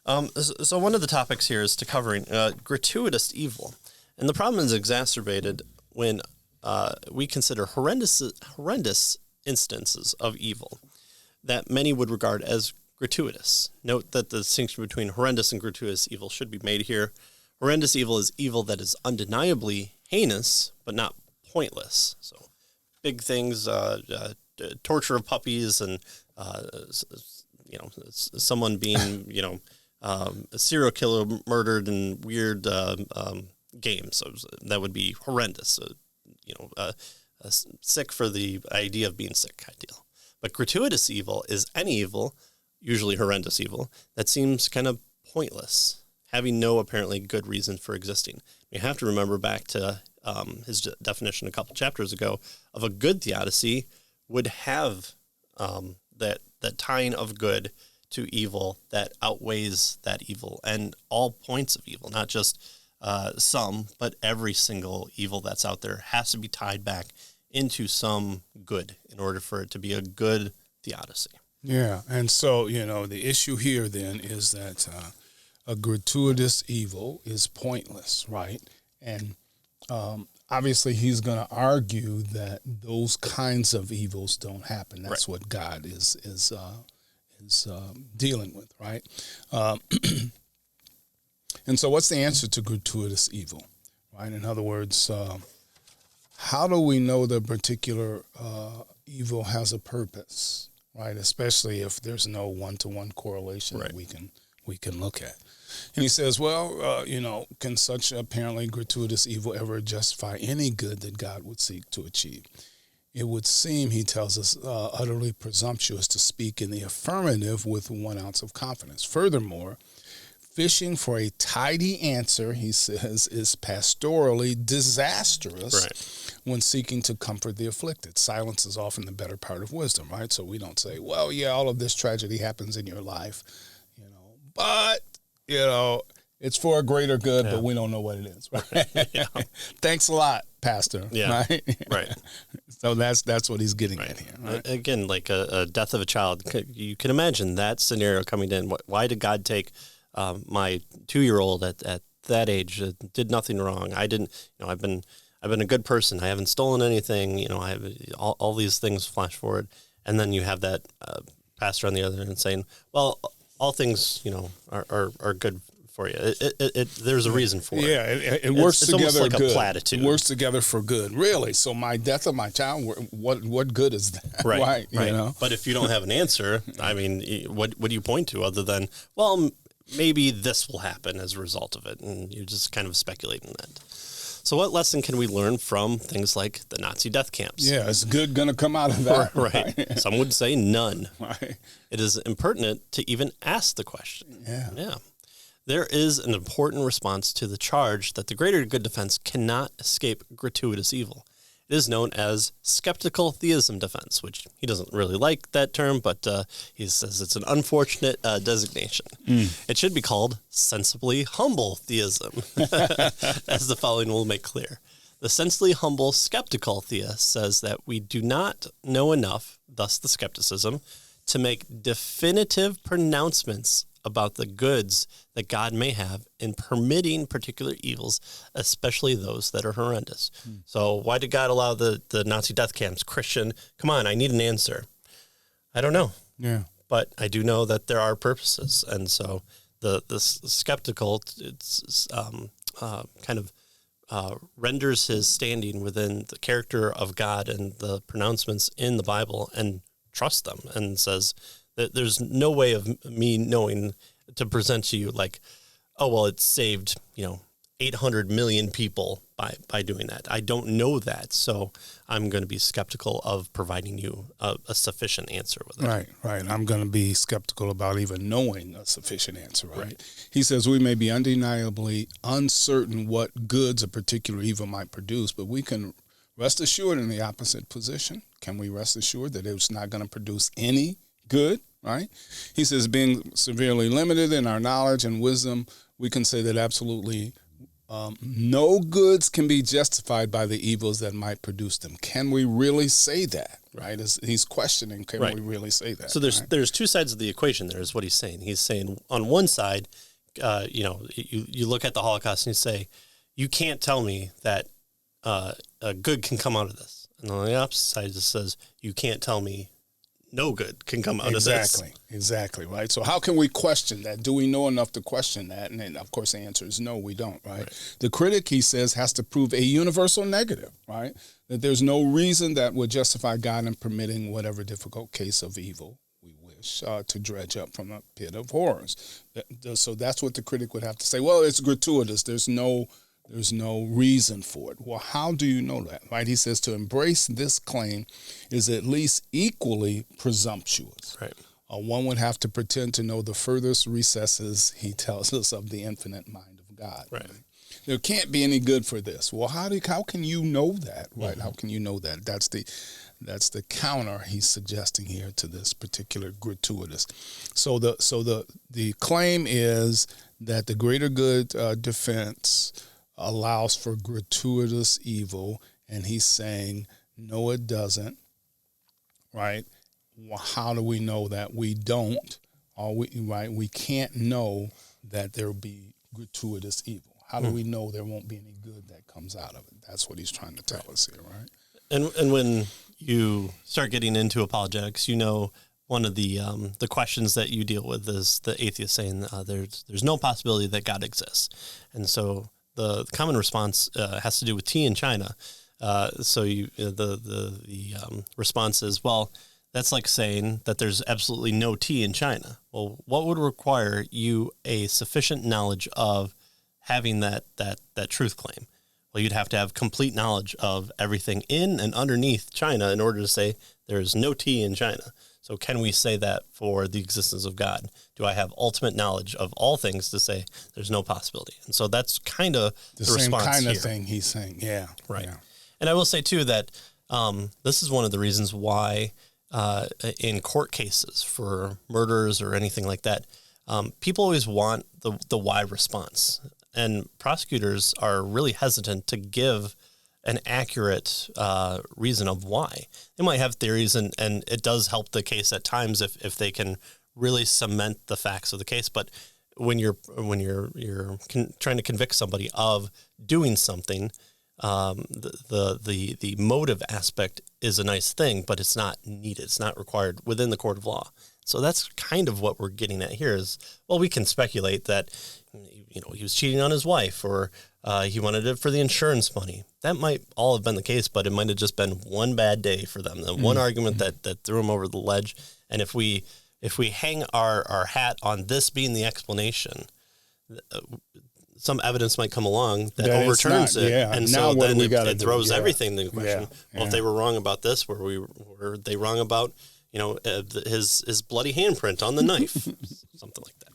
So one of the topics here is covering gratuitous evil. And the problem is exacerbated when we consider horrendous instances of evil that many would regard as gratuitous. Note that the distinction between horrendous and gratuitous evil should be made here. Horrendous evil is evil that is undeniably heinous, but not pointless. So big things, torture of puppies and, someone being, a serial killer murdered in weird games. So that would be horrendous. Sick for the idea of being sick ideal. But gratuitous evil is any evil, usually horrendous evil, that seems kind of pointless, having no apparently good reason for existing. You have to remember back to his definition a couple chapters ago of a good theodicy would have that tying of good to evil that outweighs that evil and all points of evil, not just some, but every single evil that's out there has to be tied back into some good in order for it to be a good theodicy. Yeah, and so, the issue here then is that a gratuitous evil is pointless, right? And obviously he's going to argue that those kinds of evils don't happen. That's what God is dealing with, right? And so what's the answer to gratuitous evil, right? In other words, how do we know that particular evil has a purpose, right? Especially if there's no one-to-one correlation that we can look at. And he says, well, can such apparently gratuitous evil ever justify any good that God would seek to achieve? It would seem, he tells us, utterly presumptuous to speak in the affirmative with 1 ounce of confidence. Furthermore, fishing for a tidy answer, he says, is pastorally disastrous when seeking to comfort the afflicted. Silence is often the better part of wisdom, right? So we don't say, well, yeah, all of this tragedy happens in your life, but, it's for a greater good, but we don't know what it is, right? Thanks a lot, Pastor. Yeah. Right. So that's what he's getting at here. Right? Again, like a death of a child, you can imagine that scenario coming in. Why did God take my 2-year-old at that age? Did nothing wrong. I didn't. I've been a good person. I haven't stolen anything. I have all these things flash forward, and then you have that pastor on the other end saying, "Well, all things are good for you. There's a reason for it. Yeah, it works together. It's almost like good. A platitude. It works together for good. Really. So my death of my child, what good is that? Right. But if you don't have an answer, I mean, what do you point to other than, well, maybe this will happen as a result of it, and you're just kind of speculating that. So what lesson can we learn from things like the Nazi death camps? Yeah, is good going to come out of that? Right. Some would say none. Right. It is impertinent to even ask the question. Yeah. There is an important response to the charge that the Greater-Good defense cannot escape gratuitous evil. It is known as skeptical theism defense, which he doesn't really like that term, but he says it's an unfortunate designation. It should be called sensibly humble theism, as the following will make clear. The sensibly humble skeptical theist says that we do not know enough, thus the skepticism, to make definitive pronouncements about the goods that God may have in permitting particular evils, especially those that are horrendous. So why did God allow the Nazi death camps? Christian, come on, I need an answer. I don't know. Yeah. But I do know that there are purposes. And so the skeptical renders his standing within the character of God and the pronouncements in the Bible and trusts them and says that there's no way of me knowing to present to you like, oh, well, it saved, 800 million people by doing that. I don't know that, so I'm going to be skeptical of providing you a sufficient answer with it. Right. I'm going to be skeptical about even knowing a sufficient answer, right? He says we may be undeniably uncertain what goods a particular evil might produce, but we can rest assured in the opposite position. Can we rest assured that it's not going to produce any good, right? He says being severely limited in our knowledge and wisdom, we can say that absolutely No goods can be justified by the evils that might produce them. Can we really say that? Right? He's questioning, can we really say that? So there's two sides of the equation there is what he's saying. He's saying on one side, you look at the Holocaust and you say, you can't tell me that a good can come out of this. And on the opposite side, it says, you can't tell me no good can come out of this. Exactly, right? So how can we question that? Do we know enough to question that? And then, of course, the answer is no, we don't, right? The critic, he says, has to prove a universal negative, right? That there's no reason that would justify God in permitting whatever difficult case of evil we wish to dredge up from a pit of horrors. So that's what the critic would have to say. Well, it's gratuitous. There's no reason for it. Well, how do you know that, right? He says to embrace this claim is at least equally presumptuous. Right. One would have to pretend to know the furthest recesses, he tells us, of the infinite mind of God. Right. There can't be any good for this. Well, how can you know that, right? Mm-hmm. How can you know that? That's the counter he's suggesting here to this particular gratuitous. So the claim is that the greater good defense allows for gratuitous evil, and he's saying, no, it doesn't, right? Well, how do we know that? We don't, we can't know that there will be gratuitous evil. How do we know there won't be any good that comes out of it? That's what he's trying to tell us here, right? And when you start getting into apologetics, one of the questions that you deal with is the atheist saying there's no possibility that God exists, and so the common response has to do with tea in China. So the response is, well, that's like saying that there's absolutely no tea in China. Well, what would require you a sufficient knowledge of having that truth claim? Well, you'd have to have complete knowledge of everything in and underneath China in order to say there's no tea in China. So can we say that for the existence of God? Do I have ultimate knowledge of all things to say there's no possibility? And so that's kind of the same response kind here. of thing he's saying. Yeah. Right. Yeah. And I will say, too, that this is one of the reasons why in court cases for murders or anything like that, people always want the why response. And prosecutors are really hesitant to give an accurate reason of why. They might have theories, and it does help the case at times if they can really cement the facts of the case. But when you're trying to convict somebody of doing something, the motive aspect is a nice thing, but it's not needed. It's not required within the court of law. So that's kind of what we're getting at here is, well, we can speculate that, he was cheating on his wife, or he wanted it for the insurance money. That might all have been the case, but it might have just been one bad day for them, the one argument that threw him over the ledge. And if we hang our hat on this being the explanation, some evidence might come along that overturns it. Yeah. And so then it throws everything into question. Yeah. Well, if they were wrong about this, were they wrong about, his bloody handprint on the knife? Something like that.